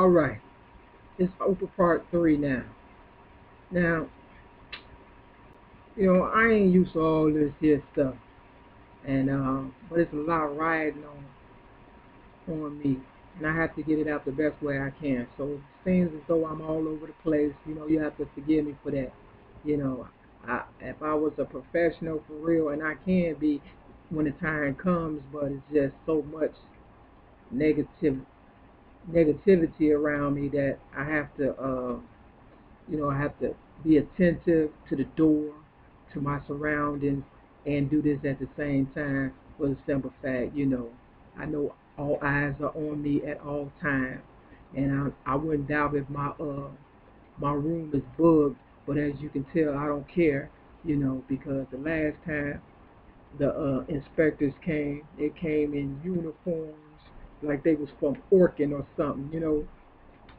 All right, it's OPRAH Part 3 now. Now, I ain't used to all this here stuff, and but it's a lot riding on me, and I have to get it out the best way I can. So it seems as though I'm all over the place. You have to forgive me for that. You know, if I was a professional for real, and I can be when the time comes, but it's just so much negative negativity around me that I have to be attentive to the door, to my surroundings, and do this at the same time for the simple fact, I know all eyes are on me at all times, and I wouldn't doubt if my room is bugged, but as you can tell, I don't care, because the last time the inspectors came, they came in uniforms like they was from Orkin or something,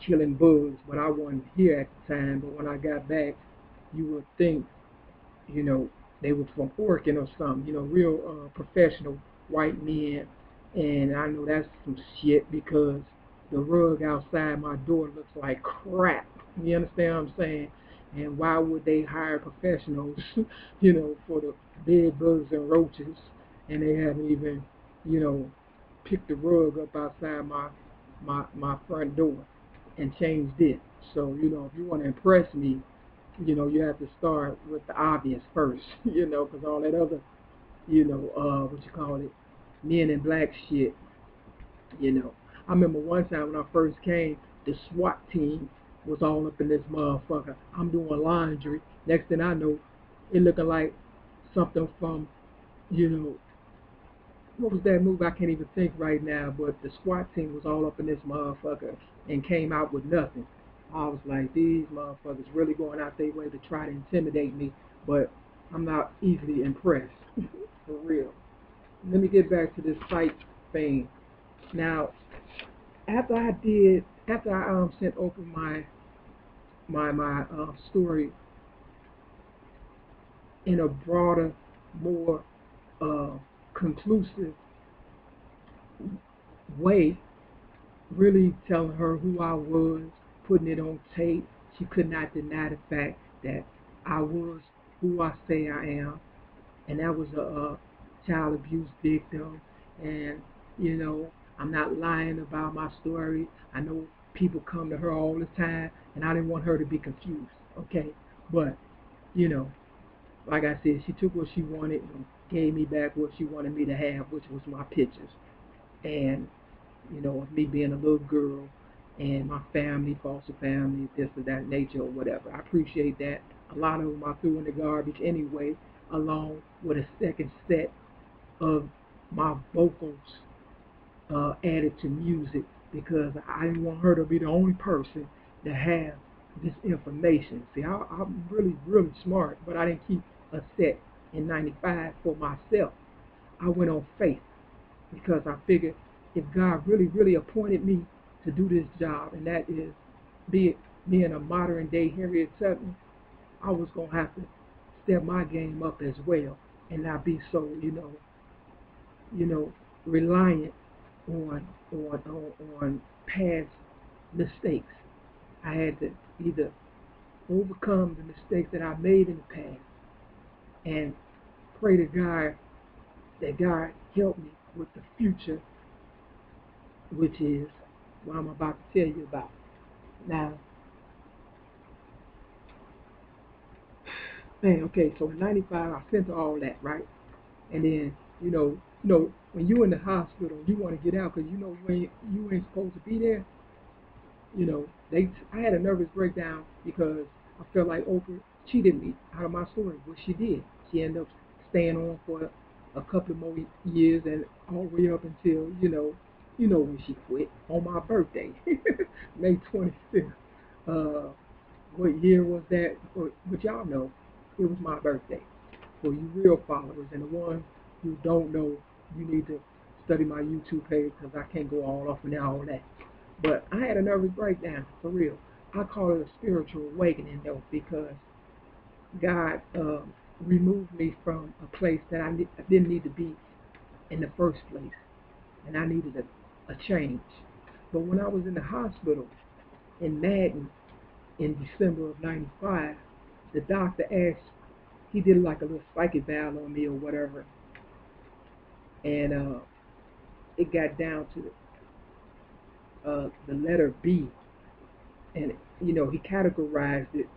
killing bugs, but I wasn't here at the time. But when I got back, you would think, you know, they were from Oregon or something, real professional white men. And I know that's some shit because the rug outside my door looks like crap. You understand what I'm saying? And why would they hire professionals, for the bed bugs and roaches, and they haven't even, picked the rug up outside my front door and changed it. So, if you want to impress me, you have to start with the obvious first, because all that other, what you call it, men in black shit, I remember one time when I first came, the SWAT team was all up in this motherfucker. I'm doing laundry. Next thing I know, it looking like something from, what was that movie? I can't even think right now, but the SWAT team was all up in this motherfucker and came out with nothing. I was like, these motherfuckers really going out their way to try to intimidate me, but I'm not easily impressed, for real. Let me get back to this site thing. Now, after I sent open my story in a broader, more conclusive way, really telling her who I was, putting it on tape. She could not deny the fact that I was who I say I am, and that was a child abuse victim. And I'm not lying about my story. I know people come to her all the time, and I didn't want her to be confused. Okay, but like I said, she took what she wanted and gave me back what she wanted me to have, which was my pictures. And of me being a little girl and my family, foster family, this or that nature or whatever. I appreciate that. A lot of them I threw in the garbage anyway, along with a second set of my vocals added to music, because I didn't want her to be the only person to have this information. See, I'm really, really smart, but I didn't keep a set in 95 for myself. I went on faith, because I figured if God really, really appointed me to do this job, and that is being a modern day Harriet Tubman, I was going to have to step my game up as well and not be so, reliant on past mistakes. I had to either overcome the mistakes that I made in the past and pray to God that God help me with the future, which is what I'm about to tell you about. Now, man, okay, so in 95, I sent her all that, right? And then, when you're in the hospital, you want to get out because you ain't supposed to be there. I had a nervous breakdown because I felt like Oprah cheated me out of my story, which she did. She ended up staying on for a couple more years, and all the way up until, when she quit on my birthday, May 25th. What year was that? But y'all know, it was my birthday. For you real followers, and the ones who don't know, you need to study my YouTube page, because I can't go all off and all that. But I had a nervous breakdown, for real. I call it a spiritual awakening, though, because God removed me from a place that I didn't need to be in the first place, and I needed a change. But when I was in the hospital, in Madden in December of '95. The doctor asked, he did like a little psych eval on me or whatever, and it got down to the letter B, and he categorized it: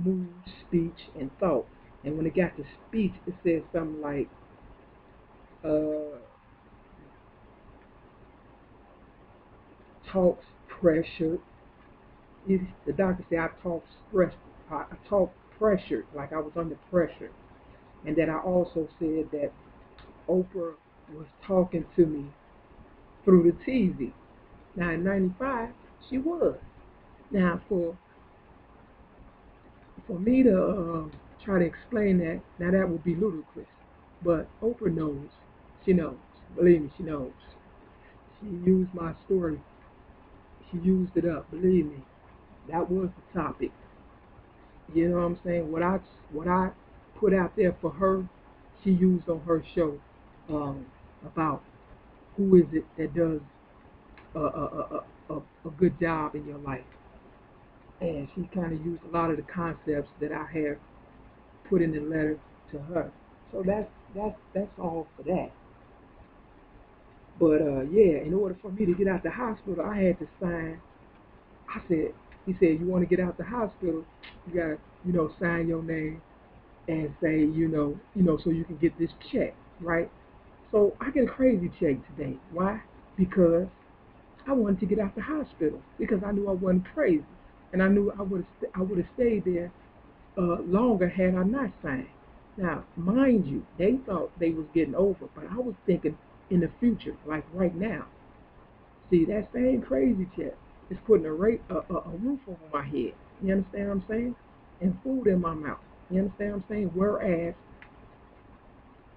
mood, speech, and thought. And when it got to speech, it said something like uh, talks pressured. The doctor said I talked stressed, I talked pressured, like I was under pressure, and that I also said that Oprah was talking to me through the TV. Now in '95, she was. Now for me to try to explain that, now that would be ludicrous. But Oprah knows. She knows. Believe me, she knows. She used my story. She used it up. Believe me, that was the topic. You know what I'm saying? What I put out there for her, she used on her show about who is it that does a good job in your life, and she kind of used a lot of the concepts that I have put in the letter to her. So that's all for that. But yeah, in order for me to get out the hospital, I had to sign. I said, he said, you want to get out the hospital, you gotta, sign your name and say, so you can get this check, right? So I get a crazy check today. Why? Because I wanted to get out the hospital because I knew I wasn't crazy, and I knew I would have stayed there longer had I not signed. Now, mind you, they thought they was getting over, but I was thinking in the future, like right now. See, that same crazy check is putting a roof over my head. You understand what I'm saying? And food in my mouth. You understand what I'm saying? Whereas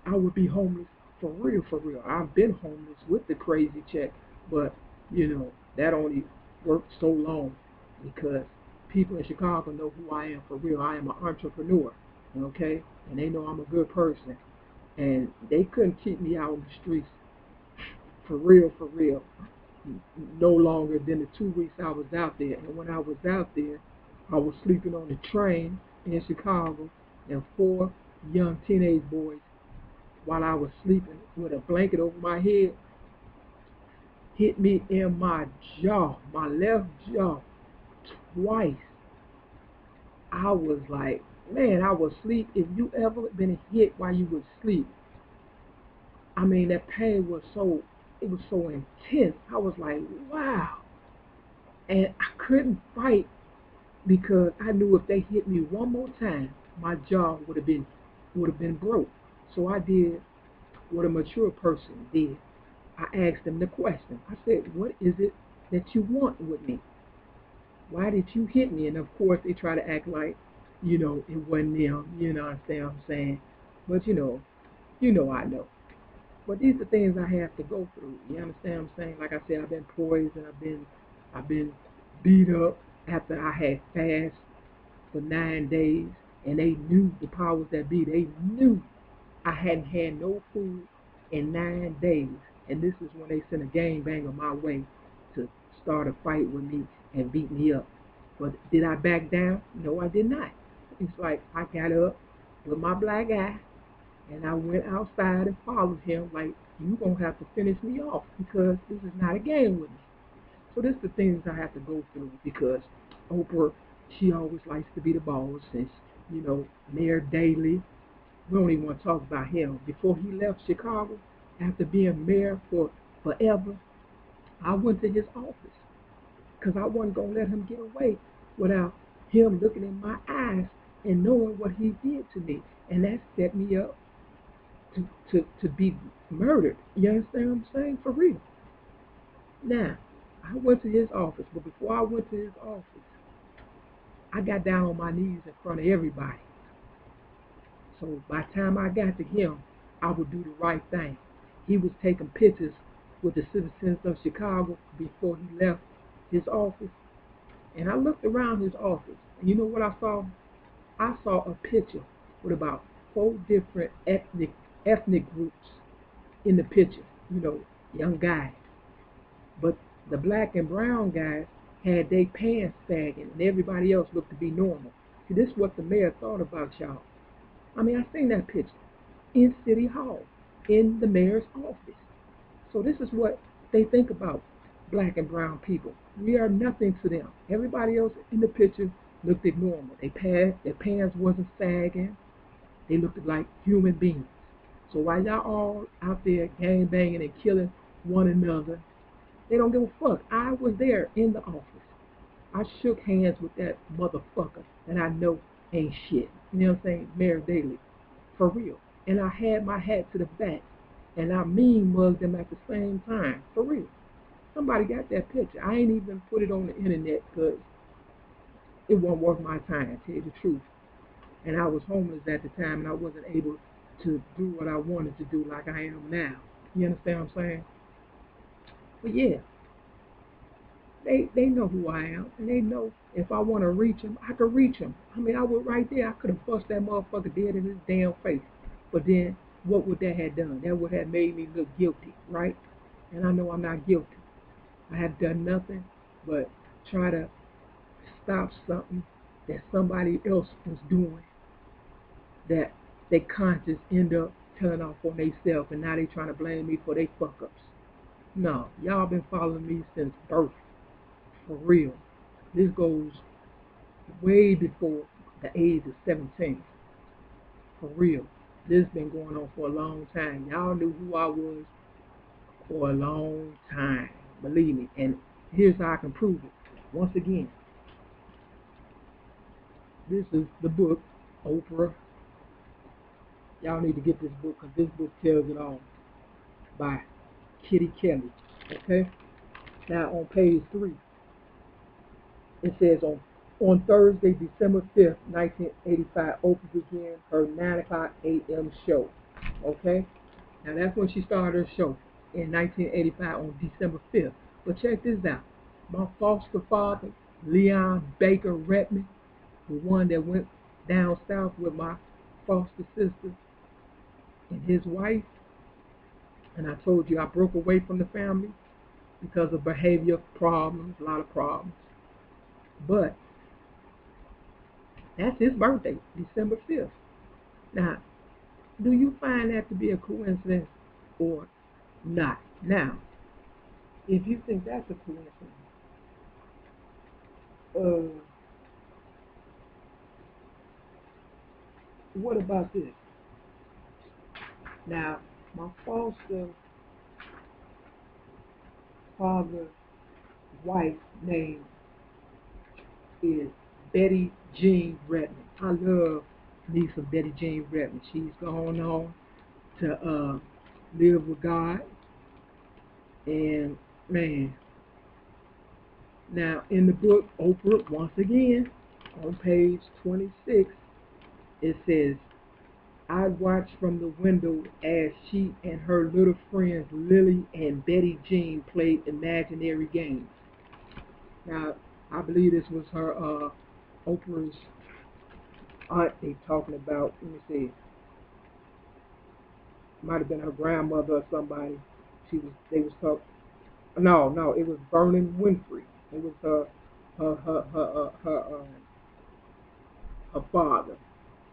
I would be homeless for real, for real. I've been homeless with the crazy check, but that only worked so long because people in Chicago know who I am for real. I am an entrepreneur, okay? And they know I'm a good person. And they couldn't keep me out on the streets for real, no longer than the 2 weeks I was out there. And when I was out there, I was sleeping on the train in Chicago, and 4 young teenage boys, while I was sleeping with a blanket over my head, hit me in my jaw, my left jaw, twice. I was like, man, I was asleep. If you ever been hit while you was asleep, I mean, that pain was it was so intense. I was like, wow. And I couldn't fight because I knew if they hit me one more time, my jaw would have been broke. So I did what a mature person did. I asked them the question. I said, what is it that you want with me? Why did you hit me? And of course, they try to act like, it wasn't them. You know what I'm saying? But I know. But these are things I have to go through. You understand what I'm saying? Like I said, I've been poisoned. I've been beat up after I had fast for 9 days, and they knew, the powers that be. They knew I hadn't had no food in 9 days, and this is when they sent a gangbanger my way to start a fight with me and beat me up. But did I back down? No, I did not. It's like I got up with my black eye, and I went outside and followed him like, you going to have to finish me off because this is not a game with me. So this is the things I have to go through because Oprah, she always likes to be the boss. And, Mayor Daley, we don't even want to talk about him. Before he left Chicago, after being mayor for forever, I went to his office because I wasn't going to let him get away without him looking in my eyes and knowing what he did to me. And that set me up to be murdered. You understand what I'm saying? For real. Now, I went to his office, but before I went to his office, I got down on my knees in front of everybody. So by the time I got to him, I would do the right thing. He was taking pictures with the citizens of Chicago before he left his office. And I looked around his office, and you know what I saw? I saw a picture with about 4 different ethnic groups in the picture, young guys. But the black and brown guys, had their pants sagging, and everybody else looked to be normal. See, this is what the mayor thought about y'all. I mean, I seen that picture in City Hall, in the mayor's office. So this is what they think about black and brown people. We are nothing to them. Everybody else in the picture looked normal. Their pants wasn't sagging. They looked like human beings. So while y'all all out there gang banging and killing one another, they don't give a fuck. I was there in the office. I shook hands with that motherfucker that I know ain't shit. You know what I'm saying? Mayor Daley. For real. And I had my hat to the back. And I mean mugged them at the same time. For real. Somebody got that picture. I ain't even put it on the internet because it wasn't worth my time, to tell you the truth. And I was homeless at the time and I wasn't able to do what I wanted to do like I am now. You understand what I'm saying? But yeah, they know who I am, and they know if I want to reach them, I could reach them. I mean, I was right there. I could have bust that motherfucker dead in his damn face. But then, what would that have done? That would have made me look guilty, right? And I know I'm not guilty. I have done nothing but try to stop something that somebody else was doing that they conscious end up telling off on themselves, and now they trying to blame me for their fuck-ups. No, y'all been following me since birth. For real. This goes way before the age of 17. For real. This been going on for a long time. Y'all knew who I was for a long time. Believe me. And here's how I can prove it. Once again, this is the book, Oprah. Y'all need to get this book because this book tells it all. By Kitty Kelly. Okay? Now on page 3. It says on Thursday, December 5th, 1985, Oprah began her 9 o'clock a.m. show. Okay? Now that's when she started her show in 1985 on December 5th. But check this out. My foster father, Leon Baker Redmond, the one that went down south with my foster sister and his wife, and I told you I broke away from the family because of behavior problems, a lot of problems. But that's his birthday, December 5th. Now, do you find that to be a coincidence or not? Now, if you think that's a coincidence, what about this? Now, my foster father's wife's name is Betty Jean Redmond. I love me some Betty Jean Redmond. She's gone on to live with God. And man, now in the book, Oprah, once again, on page 26, it says, I watched from the window as she and her little friends Lily and Betty Jean played imaginary games. Now, I believe this was her, Oprah's aunt they talking about. Let me see. Might have been her grandmother or somebody. They was talking. No, it was Vernon Winfrey. It was her father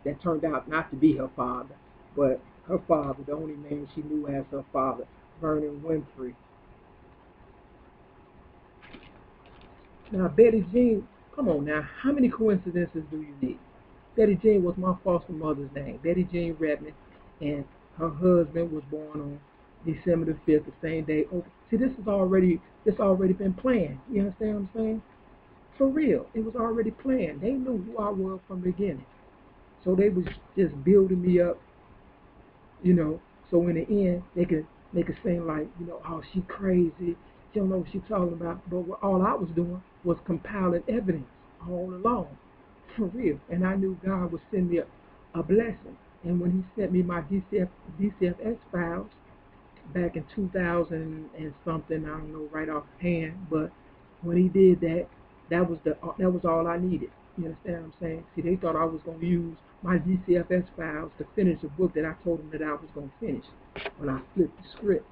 that turned out not to be her father, but her father, the only man she knew as her father, Vernon Winfrey. Now, Betty Jean, come on now, how many coincidences do you need? Betty Jean was my foster mother's name, Betty Jean Redmond, and her husband was born on December the 5th, the same day. Oh, see, this already been planned. You understand what I'm saying? For real, it was already planned. They knew who I was from the beginning. So they was just building me up, you know, so in the end, they could make it seem like, you know, oh, she crazy. She don't know what she's talking about. But all I was doing was compiling evidence all along, for real. And I knew God would send me a blessing. And when he sent me my DCFS files back in 2000 and something, I don't know right offhand, but when he did that, that was all I needed. You understand what I'm saying? See, they thought I was going to use my DCFS files to finish the book that I told them that I was going to finish when I flipped the script.